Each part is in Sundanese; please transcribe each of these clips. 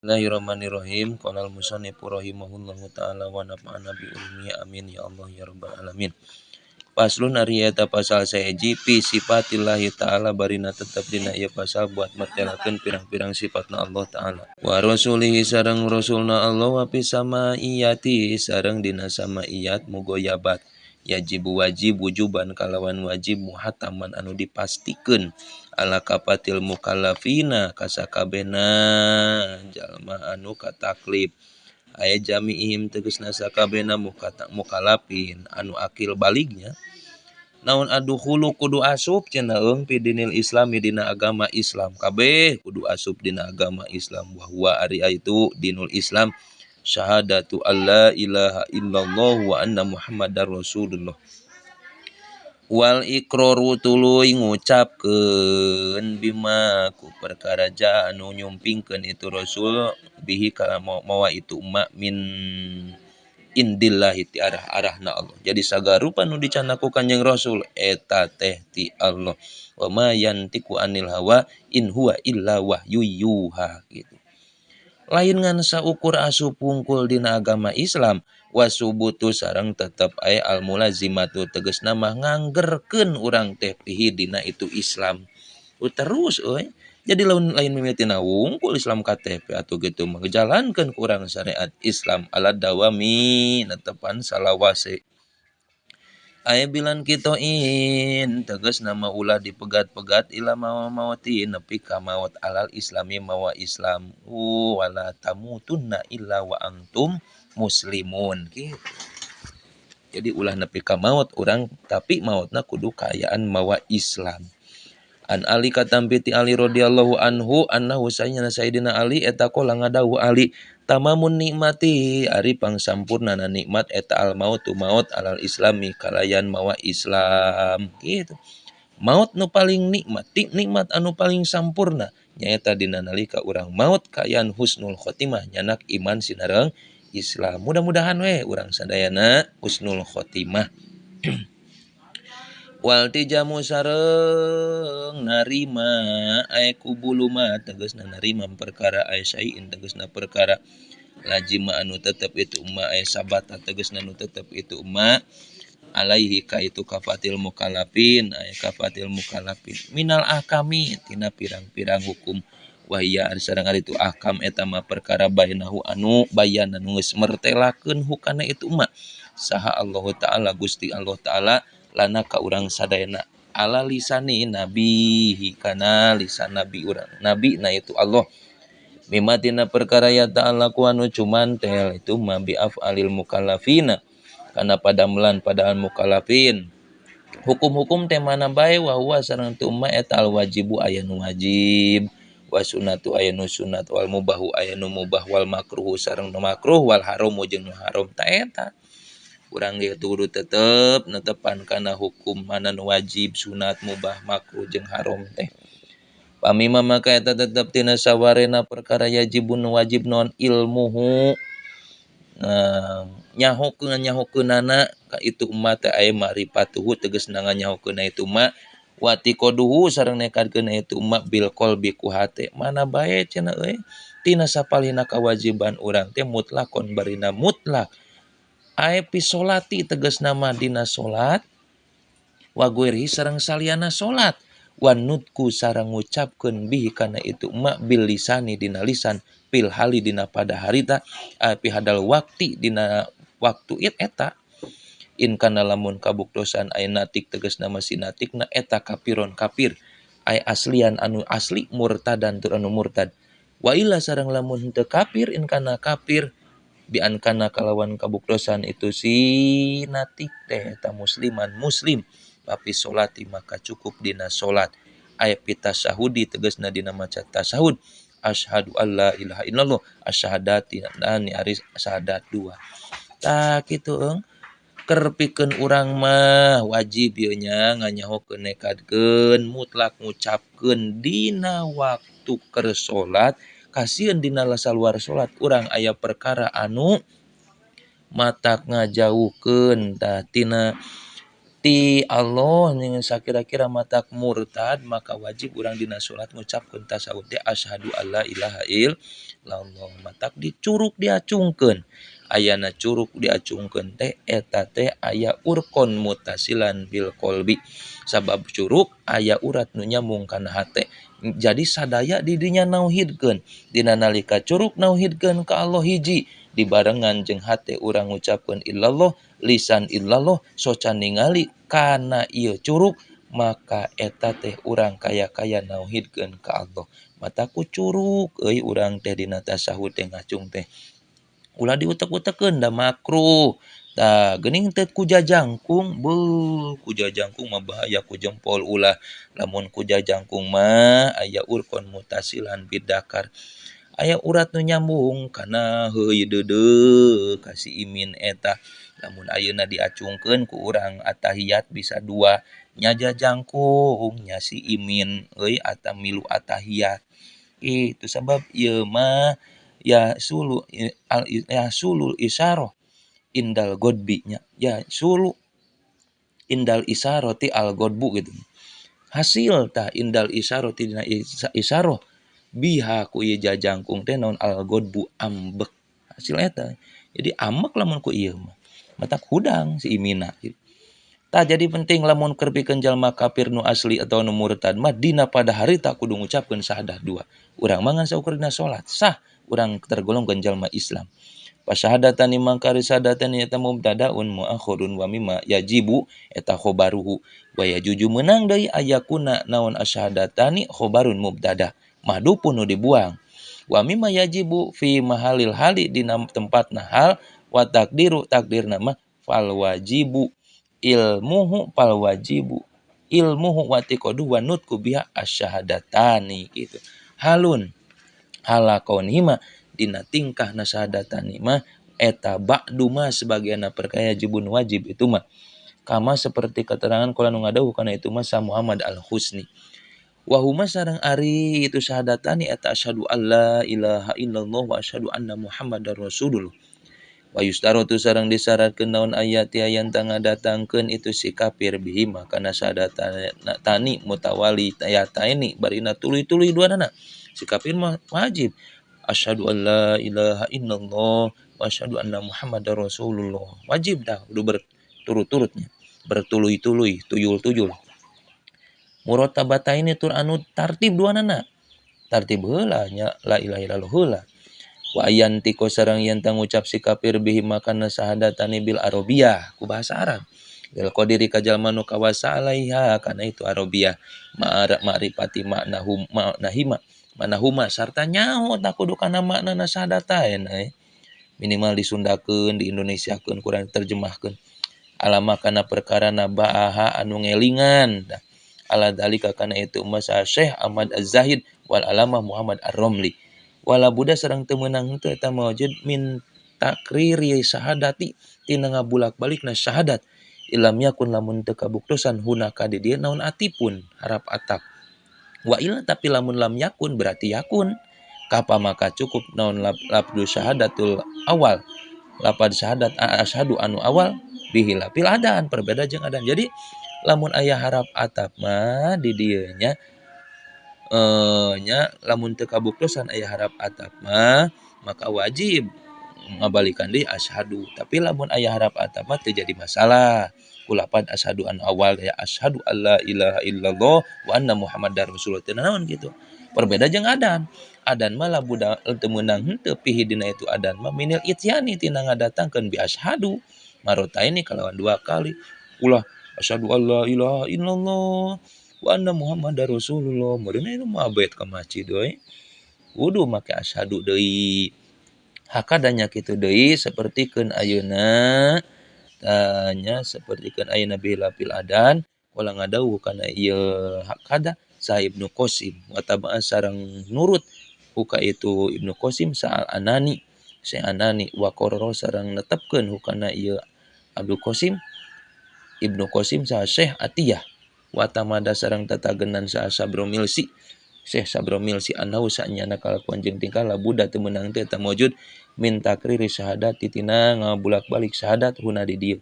Bismillahirrahmanirrahim. Qala al-musannifu rahimahullahu ta'ala wa nafa'ana bi ilmihi amin ya Allah ya rabbal alamin. Paslun ari eta pasal saeji fi sifatillahi ta'ala barina tetep dina ieu pasal buat martelakeun pirang-pirang sifatna Allah ta'ala. Wa rasulihi sareng rasulna Allah wa fi samaiyati sareng dina samaiyat mugoyabat. Yajibu wajib wujuban kalawan wajib muhataman anu dipastikeun ala kafatil mukallafina kasakabehna jalma anu kataklif aya jami'ihim tegasna sakabehna mukallafin anu akil balignya naon aduhulu kudu asup cenah pidinil islami dina agama Islam kabeh kudu asup dina agama Islam wa huwa ari itu dinul Islam syahadatu alla ilaha illallah wa anna muhammadar rasulullah wal iqraru tuluy ngucapkeun bima ku perkara ja anu nyumpingkeun itu rasul bihi ka mawa itu umma min indillahi ti arah-arahna Allah. Jadi sagarupa nu dicana ku Kanjeng Rasul eta teh ti Allah. Wa ma yantiqu anil hawa in huwa illa wahyu yuha gitu. Lain ngan saukur asup pungkul dina agama Islam wasubutu sareng tetep aya al mulazimatu tegasna mah nganggerkeun urang teh pihi dina itu Islam. Terus jadi lain mimitina wungkul Islam KTP atau gitu mengejalankan kurang syariat Islam ala dawami netepan salawase. Aya bilan kitoin tegas nama ulah dipegat-pegat ila mawati nepi ka maut alal islami mawa Islam wala tamutunna illa wa antum muslimun gitu. Jadi ulah nepi ka maut urang tapi mautna kudu kaayaan mawa Islam. An Ali katampi ti Ali radhiyallahu anhu annahu sayyidina Ali eta qala ngadawuh Ali tamamun nikmati ari pangsampurnana nikmat eta al mautu maut alal islami kalayan mawa Islam gitu. Maut nu paling nikmat anu paling sampurna nyaeta dina nalika urang maut kaayaan husnul khotimah nyanak iman sinareng Islam. Mudah-mudahan we urang sadayana husnul khotimah. Wal tijamu sareng narima aya kubuluma tegasna narima perkara aya syai'in tegasna perkara lajima anu tetep itu umma aya sabata tegasna anu tetep itu umma alaihi ka itu kafatil mukallafin aya kafatil mukallafin minal ahkami tina pirang-pirang hukum wahia sareng ari itu ahkam eta mah perkara bainahu anu bayan anu geus mertelakeun hukana itu umma saha Allah taala Gusti Allah taala lana ka urang sadayana ala lisani nabihi kana lisan nabi urang nabi na itu Allah mimatina perkara ya ta'ala ku anu cumantel itu ma bi afalil mukallafina kana padamelan padaan mukallafin hukum-hukum teh mana bae wa huwa sareng tu ma eta al wajibu aya nu wajib wa sunnatu aya nu sunnat wal mubahu aya nu mubah wal makruh sareng nu makruh wal haram jeung nu haram ta eta urang ge kudu tetep netepan kana hukum mana nu wajib sunat mubah makruh jeung haram teh pamima maka eta tetep tina sawarena perkara yajibun wajib non ilmuhu nyahokeunana ka itu umat teh aya ma'rifatuhu tegasna nganyahokeunna itu umat wati koduhu sareng nekadkeun itu umat bil qalbi ku hate mana bae cenah tina sapalihna kawajiban urang teh mutlakon barina mutlak aya pi solati tegasna mah dina salat wa guirhi sareng saliyana salat wa nutku sareng ngucapkeun bihi kana itu ma bil lisani dina lisan fil hali dina pada harita pi hadal wakti dina waktu eta in kana lamun kabuktosan aya natik tegasna mah sinatikna eta kapiron kafir aya aslian anu asli murtadan tur anu murtad wa illa sareng lamun teu kafir in kana kafir bian kana kalawan kabuktosan itu si natik teh eta musliman muslim tapi solati maka cukup dina solat aya pita syahudi tegasna dina maca tasahud asyhadu alla ilaha illallah asyhadati ani ari syahadat dua tah kitu keur pikeun urang mah wajib ieu nya nganyahokeun nekadkeun mutlak ngucapkeun dina waktu keur salat kasieun dina saluar salat urang aya perkara anu matak ngajauhkeun tah tina ti Allah dengan sakira-kira matak murtad maka wajib urang dina salat ngucapkeun tasawuf teh asyhadu alla ilaha illallah matak dicurug diacungkeun ayana curug diacungkeun teh eta teh aya urkon mutasilan bil qalbi sabab curug aya urat nu nyambung kana hate jadi sadaya di dinya nauhidkeun dina nalika curug nauhidkeun ka Allah hiji dibarengan jeung hate urang ngucapkeun illallah lisan illallah socan ningali kana ieu curug maka eta teh urang kaya-kaya nauhidkeun ka Allah mata ku curug euy urang teh dina tasawuf teh ngacung teh ulah diutek-utekeun da makruh tah geuning teh ku jajangkung beuh ku jajangkung mah bahaya ku jempol ulah lamun ku jajangkung mah aya urkon mutasilan bidakar aya urat nu nyambung kana heuy deudeu ka si imin eta lamun ayeuna diacungkeun ku urang atahiyat bisa dua nya jajangkung nya si imin euy atau milu atahiyat itu sabab ieu mah ya sulu ya sulul isyarah indal godbi nya ya sulu indal isyarati al godbu gitu hasil tah indal isyarati dina isyarah biha ku ieu jajangkung teh naon al godbu ambek hasil eta jadi ambek lamun ku ieu mah matak hudang si imina gitu. Tah jadi penting lamun keur pikeun jalma kafir nu asli atau nu murtad mah dina pada hari tak kudu ngucapkeun syahadat dua urang mah ngan saukur dina salat sah urang tergolongkeun jalma Islam pasyahadatani mangkari syahadatani eta mubtadaun muakhirun wa mimma yajibu eta khobaruhu wa yajuju meunang deui ayakuna naon asyahadatani khobarun mubtada mahdhufun nu dibuang wa mimma yajibu fi mahalil hali dina tempatna hal wa takdiru takdirna mah fal wajibu ilmuhu fal wajibu ilmuhu wa tiqadu wa nutku biha asyahadatani gitu halun halakauni mah dina tingkahna syahadatani mah eta ba'du mah sebagianna perkaya jibun wajib itu mah kama seperti keterangan qala nu ngadawuh kana itu mah sa Muhammad Al-Husni wa huma sareng ari itu syahadatani eta asyhadu alla ilaha illallah wa asyhadu anna muhammadar rasulullah wa yustaratu sareng disyaratkeun naon ayat yang tangga datangkeun itu si kafir bihi kana syahadatani mutawali ayataini barina tuluy-tuluy duanana si kafir mah wajib asyhadu alla ilaha illallah wa asyhadu anna muhammadar rasulullah wajib dah kudu berturut-turutnya bertuluy-tuluy tuyul-tuyul muratabataini tur anu tartib duanana tartib heula nya la ilaha illallah heula wa ayantiqo sareng yen tang ngucap si kafir bihi makana syahadatani bil arabiyah ku bahasa Arab bil qadiri ka jalma nu kawasa alaiha kana itu arabiyah ma'rifati manahuma sarta nyaho tak kudu kana maknana syahadatain minimal disundakeun di Indonesiakeun kurang terjemahkeun alama kana perkara na ba'aha anu ngelingan ala dalika kana itu masa Syekh Ahmad Az-Zahid wal alamah Muhammad Ar-Romli wala buddha sareng teu meunang henteu eta maujud min takriri syahadati tina ngabulak-balikna syahadat ilam yakun lamun teu kabuktosan hunaka di dieu naon atipun harap atap wa illa tapi lamun lam yakun berarti yakun kapa maka cukup naon labdu syahadatul awal lapad syahadat asyhadu anu awal bihi lapil adan perbeda jeung adan jadi lamun aya harap atap mah di dieu nya nya lamun teu kabuktosan aya harap atap mah maka wajib ngabalikan deui asyhadu tapi lamun aya harap atap mah teu jadi masalah kulapan asyhadu an awal ya asyhadu alla ilaha illallah wa anna muhammadar rasulullah teu naon kitu perbeda jeung adan mah labuda teu meunang henteu pihi dina itu adan mah minil ityani tina ngadatangkeun bi asyhadu marotaini kalawan dua kali ulah asyhadu alla ilaha illallah wa anna muhammadar rasulullah meureunna nu mabet ka masjid we kudu make asyhadu deui hakadanya kitu deui sapertikeun ayeuna tanya sapertikeun ayeuna bilapil adan qala ngadawuh kana ieu hakada sa Ibnu Qasim wa taba'a sareng nurut huka itu Ibnu Qasim sa Anani Syekh Anani wa qarara sareng netepkeun hukana ieu Abdul Qasim Ibnu Qasim sa Syekh Atiyah wa tamada sareng tatagenan sa Sabro Milsi Syekh Sabro Milsi anau sanyana kalakuan jeung tingkah labuda teu meunang teh eta maujud min takriri syahadat tina ngabulak-balik syahadat huna di dieu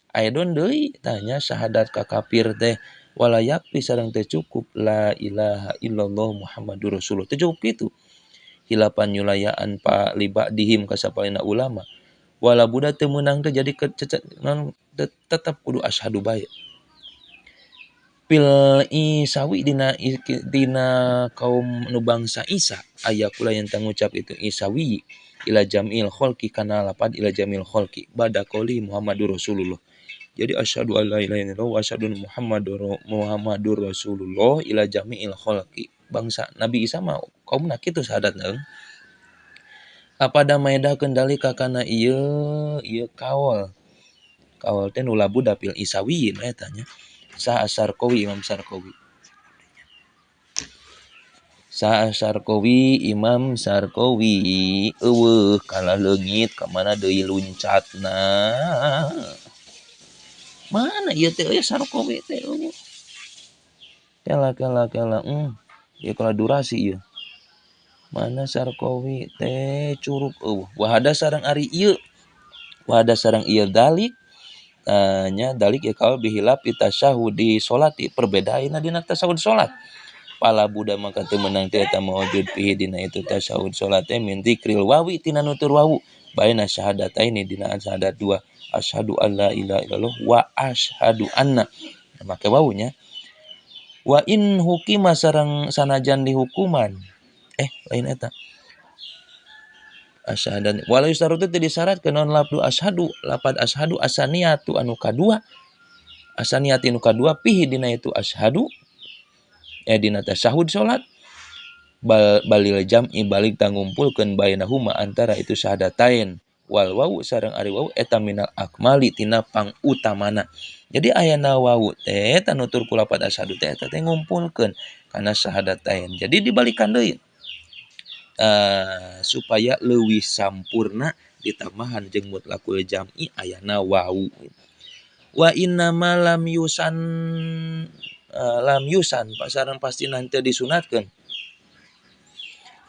Aidon deui tanya syahadat ka kafir teh wala yakfi sareng teu cukup la ilaha illallah Muhammadur Rasulullah. Teu cukup kitu. Hilapan nyulayaan pa liba dihim ka sapalina ulama. Wala budak teu meunang teh jadi non tetep kudu asyhadu bae. Pil Isawi dina kaum nu bangsa Isa aya kula yang ngucap itu Isawi ila jamil khalqi kana lapad ila jamil khalqi bada qouli Muhammadur Rasulullah. Jadi asyhadu alla ilaha illallah wa asyhadu Muhammadur Rasulullah ila jami'il khalqi. Bangsa Nabi Isa mah kaumna kitu syahadatna. Apada maedakeun dalika kana ieu kaul. Kaul teh nu labu dapil Isawiyin eta nya. Sa Sarqawi Imam Sarqawi. Sa Sarqawi Imam Sarqawi eueuh kala leungit ka mana deui luncatna. Mana ieu teh aya Sarqawi teh eueuh. Kela. Ieu kala durasi ieu. Mana Sarqawi teh curug eueuh. Wahada sareng ari ieu. Wahada sareng ieu dalik. Nya dalik ya kaul bihilaf tasyahudi salati perbedaanna dina tasawuf salat. Pala budak maka teu meunang teh eta maujud fihi dina itu tasyahud salat teh min dzikril wawi tina nutur wawu. Baina syahadataini dina syahadat dua. Asyhadu alla ilaha illallah wa asyhadu anna. Make wawunya. Wa in hukima sareng sanajan dihukuman. Lain eta. Asyhadan walau syaratna teu disyaratkeun naon lafdu asyhadu, lapad asyhadu asaniatu anu kadua. Asaniati nu kadua pihi dina itu asyhadu. Dina tasyahud salat. Balil jam'i balik tangumpulkeun bainahuma antara itu syahadatain. Wal wawu sareng ari wawu eta minal akmali tina pangutamana. Jadi ayana wawu teh tanutur ku lapad asyhadu teh eta teh ngumpulkeun kana syahadatain. Jadi dibalikan deui. Supaya leuwih sampurna ditambahan jeung mutlaqul jam'i ayana wawu. Wa inna ma lam yusan sareng pasti teu disunatkeun.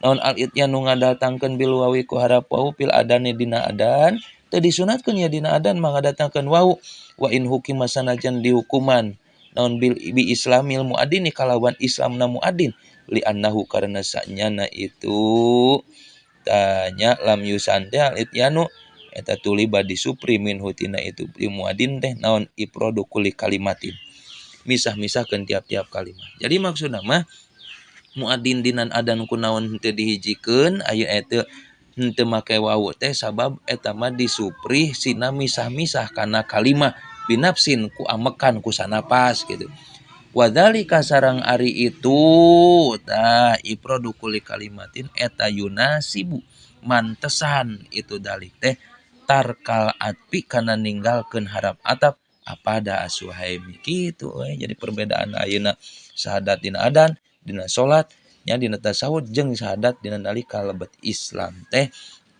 Naon al-ityan nu ngadatangkeun bil wawi ku harap wawu fil adani dina adan teu disunatkeun ya dina adan mangadatangkeun wawu. Wa in hukima sanajan dihukuman naon bi islamil muadzin kalawan islamna muadzin li annahu karena sanyana itu tanya lam yusan teh al-ityanu eta tuliba disupri minhu tina itu muadzin teh naon ifradu kulli kalimatin. Misah-misahkeun tiap-tiap kalimat. Jadi maksudna mah muadzin dinan adan kunaon teu dihijikeun aya eta henteu make wawu teh sabab eta mah disupri sina misah-misah kana kalimah binafsin ku amekan ku sanapas gitu. Wadzalika sareng ari itu tah ifradu kulli kalimatin eta yunasibu mantesan itu dalik teh tarkal atpi kana ninggalkeun harap atap apada asuhaimi kitu jadi perbedaan ayeuna syahadat dina adan dina salat nya dina tasawuf jeung syahadat dina nalika lebet Islam teh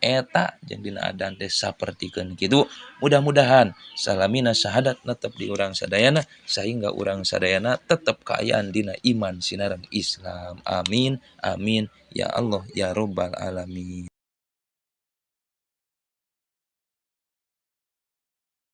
eta jeung dina adan teh sapertikeun kitu. Mudah-mudahan salamina syahadat netep di urang sadayana sehingga urang sadayana tetep kaayaan dina iman sinareng Islam. Amin amin ya Allah ya rabbal alamin.